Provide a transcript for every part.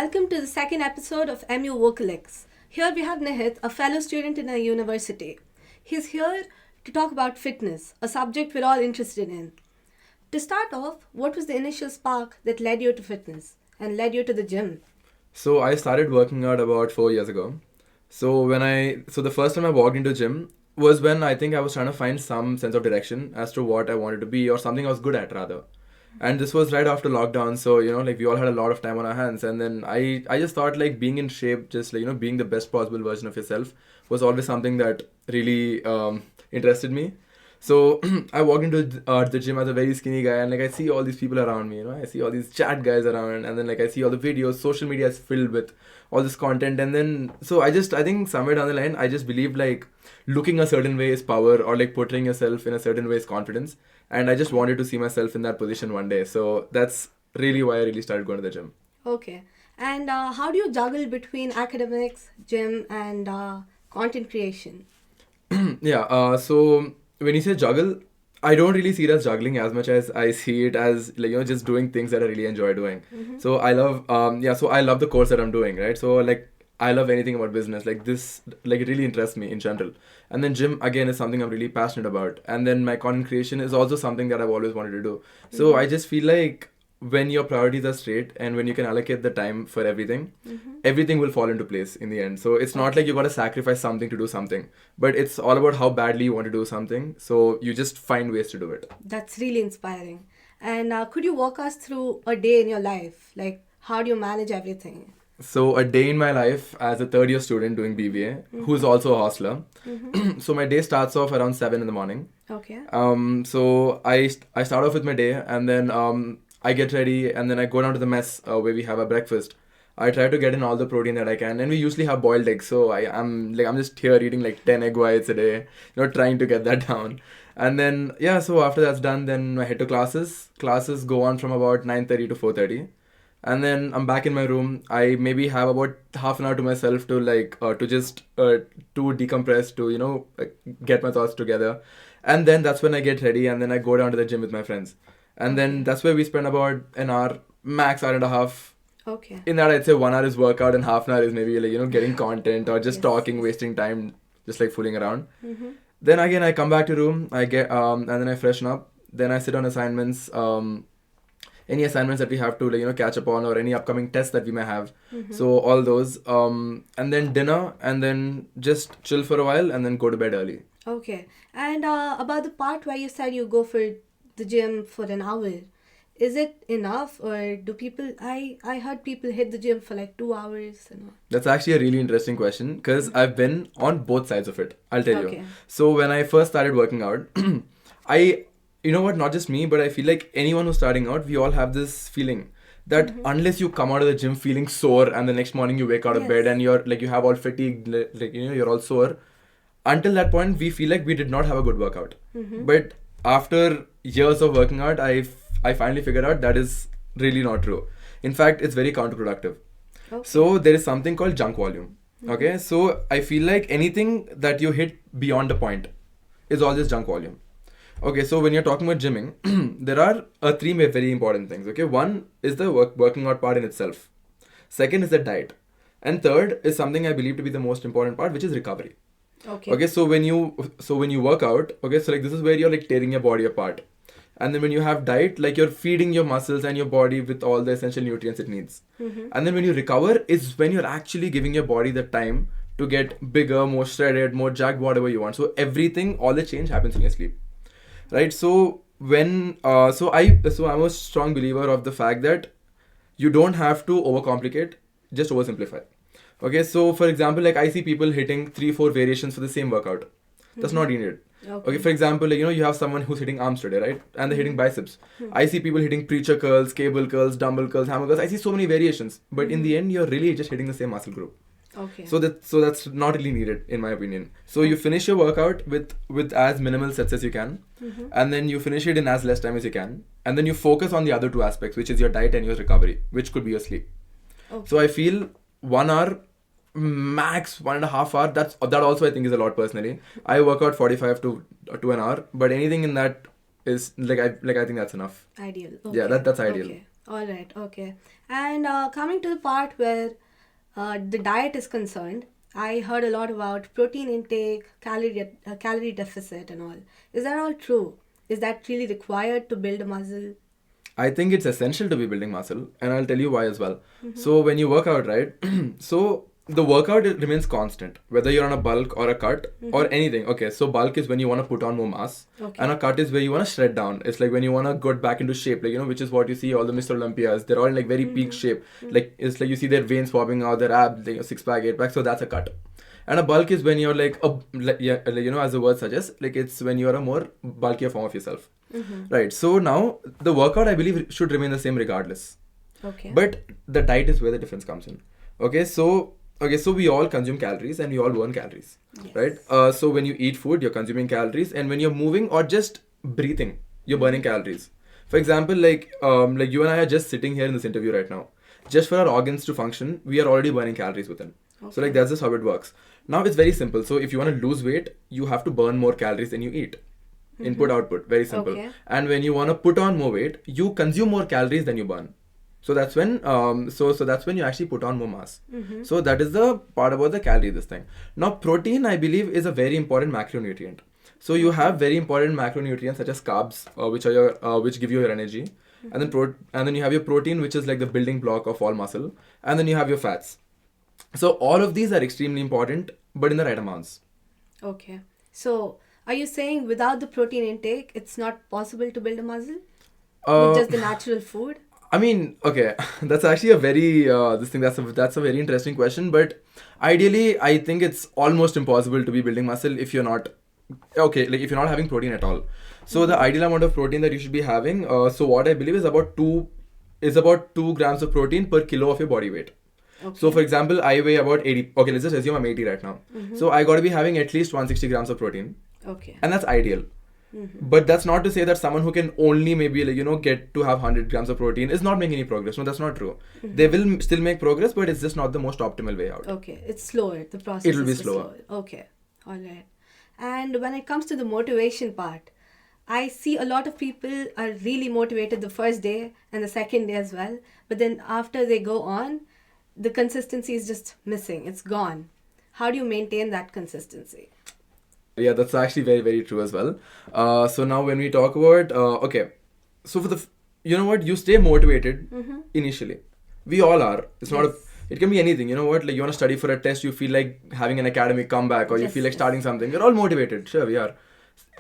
welcome to the second episode of MU Vocalex. Here we have Nihith, a fellow student in our university. He's here to talk about fitness, a subject we're all interested in. To start off, what was the initial spark that led you to fitness and led you to the gym? So I started working out about 4 years ago. So the first time I walked into gym was when I think I was trying to find some sense of direction as to what I wanted to be or something I was good at rather. And this was right after lockdown, so we all had a lot of time on our hands, and then I just thought being in shape, just being the best possible version of yourself was always something that really interested me. So I walked into the gym as a very skinny guy, and I see all these people around me. I see all these chat guys around, and then I see all the videos. Social media is filled with all this content, and then so I think somewhere down the line I just believed looking a certain way is power, or portraying yourself in a certain way is confidence, and I just wanted to see myself in that position one day. So that's really why I really started going to the gym. Okay. And how do you juggle between academics, gym, and content creation? So when you say juggle, I don't really see it as juggling as much as I see it as just doing things that I really enjoy doing. So I love I love the course that I'm doing, right? So I love anything about business. It really interests me in general. And then gym again is something I'm really passionate about. And then my content creation is also something that I've always wanted to do. So I just feel like when your priorities are straight and when you can allocate the time for everything, everything will fall into place in the end. So it's not like you got to sacrifice something to do something, but it's all about how badly you want to do something. So you just find ways to do it. That's really inspiring. And could you walk us through a day in your life? How do you manage everything? So a day in my life as a third year student doing BBA, who's also a hostler. So my day starts off around 7 in the morning. Okay. So I start off with my day, and then I get ready, and then I go down to the mess where we have our breakfast. I try to get in all the protein that I can, and we usually have boiled eggs. So I'm just here eating 10 egg whites a day, trying to get that down. And then so after that's done, then I head to classes. Classes go on from about 9:30 to 4:30. And then I'm back in my room. I maybe have about half an hour to myself to to decompress, to get my thoughts together. And then that's when I get ready, and then I go down to the gym with my friends. And then that's where we spend about an hour, max hour and a half. Okay. In that, I'd say 1 hour is workout and half an hour is maybe getting content or just Yes. talking, wasting time, just fooling around. Then again, I come back to room. I get and then I freshen up. Then I sit on assignments. Any assignments that we have to catch up on, or any upcoming tests that we may have. So all those. And then dinner, and then just chill for a while, and then go to bed early. Okay. And about the part where you said you go for the gym for an hour, is it enough, or do people? I heard people hit the gym for 2 hours and all. That's actually a really interesting question, because I've been on both sides of it. I'll tell Okay. you. So when I first started working out, not just me, but I feel like anyone who's starting out, we all have this feeling that unless you come out of the gym feeling sore, and the next morning you wake out of Yes. bed and you're you have all fatigue, you're all sore. Until that point, we feel like we did not have a good workout. But after years of working out, I finally figured out that is really not true. In fact, it's very counterproductive. Okay. So there is something called junk volume. Okay, so I feel like anything that you hit beyond the point is all just junk volume. Okay, so when you're talking about gymming, there are three very important things. Okay, one is the working out part in itself. Second is the diet, and third is something I believe to be the most important part, which is recovery. Okay, so when you work out, okay, so this is where you're tearing your body apart, and then when you have diet, you're feeding your muscles and your body with all the essential nutrients it needs. And then when you recover is when you're actually giving your body the time to get bigger, more shredded, more jacked, whatever you want. So everything, all the change happens when you sleep. Right, so I'm a strong believer of the fact that you don't have to overcomplicate, just oversimplify. Okay, so for example, I see people hitting 3-4 variations for the same workout. That's not needed. Okay, for example, you have someone who's hitting arms today, right? And they're hitting biceps. I see people hitting preacher curls, cable curls, dumbbell curls, hammer curls. I see so many variations, but in the end, you're really just hitting the same muscle group. Okay. So that's not really needed, in my opinion. So you finish your workout with as minimal sets as you can, and then you finish it in as less time as you can, and then you focus on the other two aspects, which is your diet and your recovery, which could be your sleep. Okay. So I feel 1 hour, max 1.5 hour. That also I think is a lot personally. I work out 45 to an hour, but anything in that is I think that's enough. Ideal. Yeah, that's ideal. Okay. All right, okay. And coming to the part where the diet is concerned, I heard a lot about protein intake, calorie deficit, and all. Is that all true? Is that really required to build a muscle? I think it's essential to be building muscle, and I'll tell you why as well. So when you work out, right? So the workout remains constant, whether you're on a bulk or a cut or anything. Okay, so bulk is when you want to put on more mass, Okay. and a cut is where you want to shred down. It's like when you want to get back into shape, like which is what you see all the Mr. Olympias. They're all in like very peak shape. Like it's like you see their veins popping out, their abs, like, six pack, eight pack. So that's a cut. And a bulk is when you're as the word suggests, like it's when you're a more bulkier form of yourself. Right. So now the workout, I believe, should remain the same regardless. Okay. But the diet is where the difference comes in. So we all consume calories and we all burn calories, Yes. right? So when you eat food, you're consuming calories, and when you're moving or just breathing, you're burning calories. For example, like you and I are just sitting here in this interview right now. Just for our organs to function, we are already burning calories within. So like that's just how it works. Now it's very simple. So if you want to lose weight, you have to burn more calories than you eat. Input output, very simple. Okay. And when you want to put on more weight, you consume more calories than you burn. So that's when that's when you actually put on more mass. So that is the part about the calorie, this thing. Now protein, I believe, is a very important macronutrient. So you have very important macronutrients such as carbs, which give you your energy, and then you have your protein, which is like the building block of all muscle, and then you have your fats. So all of these are extremely important, but in the right amounts. Okay. So, are you saying without the protein intake, it's not possible to build a muscle with just the natural food? I mean, okay, that's actually a very that's a very interesting question. But ideally, I think it's almost impossible to be building muscle if you're not if you're not having protein at all. So the ideal amount of protein that you should be having, so what I believe is about 2 grams of protein per kilo of your body weight. Okay. So for example, I weigh about 80. Okay, let's just assume I'm 80 right now. So I got to be having at least 160 grams of protein, Okay. and that's ideal. But that's not to say that someone who can only maybe get to have 100 grams of protein is not making any progress. No, that's not true. They will still make progress, but it's just not the most optimal way out. Okay, it's slower. The process It will be is slower. Okay, all right. And when it comes to the motivation part, I see a lot of people are really motivated the first day and the second day as well. But then after they go on, the consistency is just missing. It's gone. How do you maintain that consistency? Yeah, that's actually very, very true as well. So now when we talk about, so you know what, you stay motivated initially. We all are. It's not Yes. it can be anything. You know what, like you want to study for a test, you feel like having an academic comeback, or you Yes, feel like yes. starting something. We're all motivated. Sure, we are.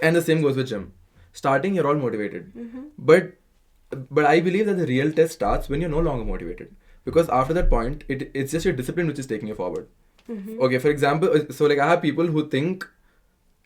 And the same goes with gym. Starting, you're all motivated. But I believe that the real test starts when you're no longer motivated. Because after that point, it's just your discipline which is taking you forward. Okay, for example, so like I have people who think,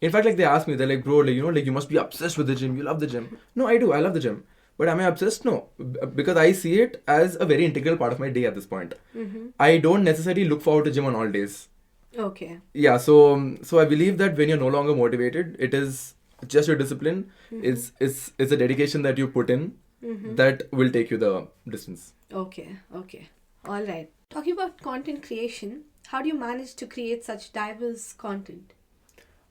in fact, like they ask me, they're like, bro, like you must be obsessed with the gym. You love the gym. No, I do. I love the gym. But am I obsessed? No, because I see it as a very integral part of my day at this point. I don't necessarily look forward to gym on all days. Okay. Yeah, so I believe that when you're no longer motivated, it is just your discipline. It's a dedication that you put in that will take you the distance. Okay. All right. Talking about content creation, how do you manage to create such diverse content?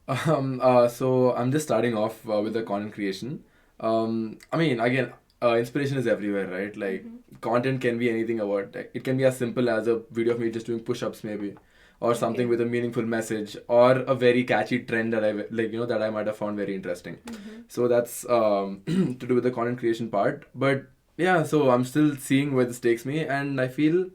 So I'm just starting off with the content creation. I mean, again, inspiration is everywhere, right? Like content can be anything about. Like, it can be as simple as a video of me just doing push-ups, maybe, or something Okay. with a meaningful message, or a very catchy trend that that I might have found very interesting. So that's to do with the content creation part. But yeah, so I'm still seeing where this takes me, and I feel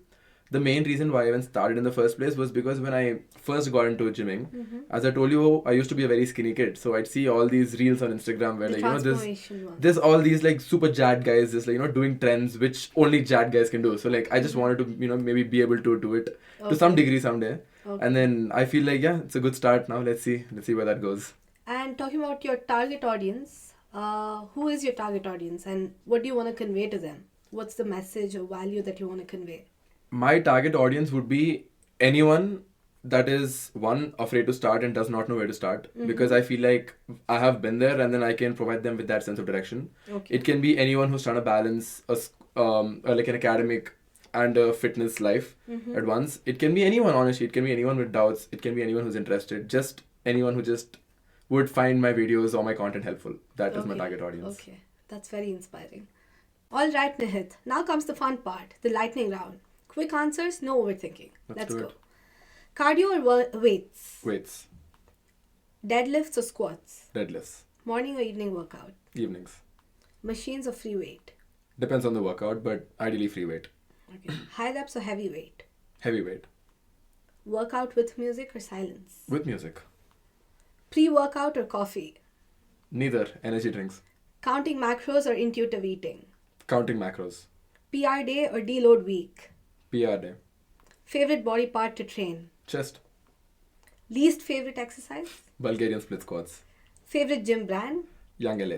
the main reason why I even started in the first place was because when I first got into gymming, as I told you, I used to be a very skinny kid. So I'd see all these reels on Instagram where The transformation one. there's all these like super jad guys, just doing trends which only jad guys can do. So like I just wanted to maybe be able to do it to some Okay. degree someday. Okay. And then I feel like it's a good start now. Let's see where that goes. And talking about your target audience, who is your target audience and what do you want to convey to them? What's the message or value that you want to convey? My target audience would be anyone that is afraid to start and does not know where to start, because I feel like I have been there, and then I can provide them with that sense of direction. Okay. It can be anyone who's trying to balance like an academic and a fitness life at once. It can be anyone, honestly. It can be anyone with doubts. It can be anyone who's interested. Just anyone who just would find my videos or my content helpful. That is my Okay. target audience. Okay. That's very inspiring. All right, Nihith. Now comes the fun part, the lightning round. Quick answers, no overthinking. Let's Let's do go. it. Cardio or weights? Weights. Deadlifts or squats? Deadlifts. Morning or evening workout? Evenings. Machines or free weight? Depends on the workout, but ideally free weight. Okay. High reps or heavy weight? Heavy weight. Workout with music or silence? With music. Pre-workout or coffee? Neither. Energy drinks. Counting macros or intuitive eating? Counting macros. PR day or deload week? PR day. Favorite body part to train? Chest. Least favorite exercise? Bulgarian split squats. Favorite gym brand? Young LA.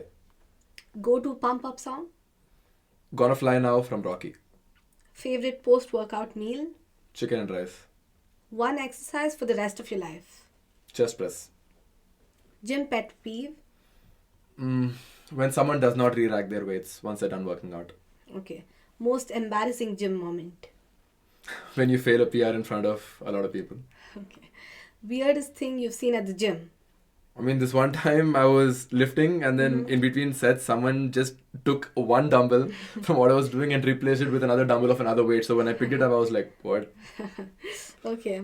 Go-to pump-up song? Gonna Fly Now from Rocky. Favorite post-workout meal? Chicken and rice. One exercise for the rest of your life? Chest press. Gym pet peeve? When someone does not re-rack their weights once they're done working out. Okay. Most embarrassing gym moment? When you fail a PR in front of a lot of people. Okay. Weirdest thing you've seen at the gym? I mean, this one time I was lifting and then in between sets, someone just took one dumbbell from what I was doing and replaced it with another dumbbell of another weight. So when I picked it up, I was like, what? Okay.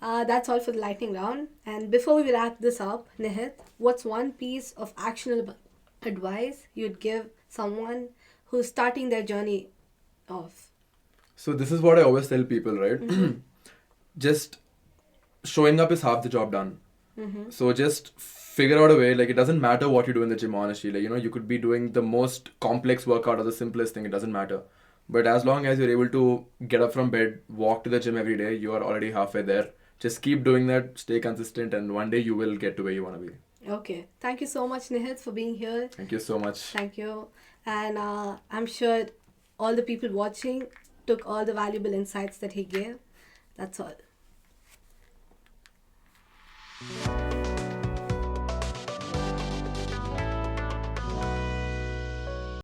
That's all for the lightning round. And before we wrap this up, Nihith, what's one piece of actionable advice you'd give someone who's starting their journey off? So this is what I always tell people, right? Just showing up is half the job done. So just figure out a way, like it doesn't matter what you do in the gym, honestly. Like, you could be doing the most complex workout or the simplest thing, it doesn't matter. But as long as you're able to get up from bed, walk to the gym every day, you are already halfway there. Just keep doing that, stay consistent, and one day you will get to where you want to be. Okay. Thank you so much, Nihith, for being here. Thank you so much. Thank you. And I'm sure all the people watching took all the valuable insights that he gave. That's all.